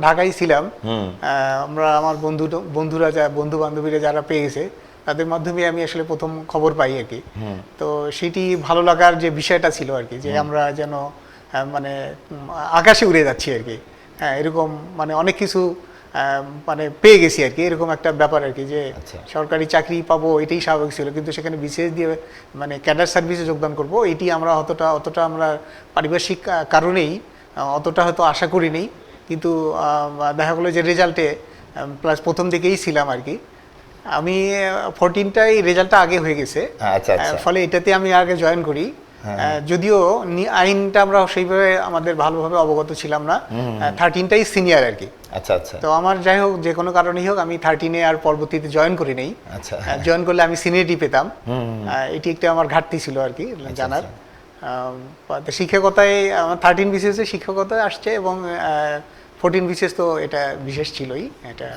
ঢাকায় ছিলাম, আমরা আমার বন্ধু বান্ধবীরা যারা পেয়েছে তাদের মাধ্যমে আমি আসলে প্রথম খবর পাই আর কি। তো সেটি ভালো লাগার যে বিষয়টা ছিল আর কি, যে আমরা যেন মানে আকাশে উড়ে যাচ্ছি আর কি। হ্যাঁ, এরকম মানে অনেক কিছু মানে পেয়ে গেছি আর কি, এরকম একটা ব্যাপার আর কি, যে সরকারি চাকরি পাবো এটাই স্বাভাবিক ছিল, কিন্তু সেখানে বিসিএস দিয়ে মানে ক্যাডার সার্ভিসে যোগদান করব এটি আমরা অতটা আমরা পারিপার্শ্বিক কারণেই অতটা হয়তো আশা করিনি। কিন্তু দেখা গেলো যে রেজাল্টে প্লাস প্রথম দিকেই ছিলাম আর কি, আমি 14টাই রেজাল্টটা আগে হয়ে গেছে, ফলে এটাতে আমি আগে জয়েন করি। যদিও আইনটা আমরা সেইভাবে আমাদের ভালোভাবে অবগত ছিলাম না, 13টাই সিনিয়র আর কি। তো আমার যাই হোক, যে কোনো কারণেই হোক, আমি 13-এ আর পরবর্তীতে জয়েন করি নেই। জয়েন করলে আমি সিনিয়রিটি পেতাম, এটি একটা আমার ঘাটতি ছিল আর কি জানার। শিক্ষকতায় আমার 13 বিসিএস শিক্ষকতায় আসছে, এবং 14 বিসিএস তো এটা বিশেষ ছিলই এটা।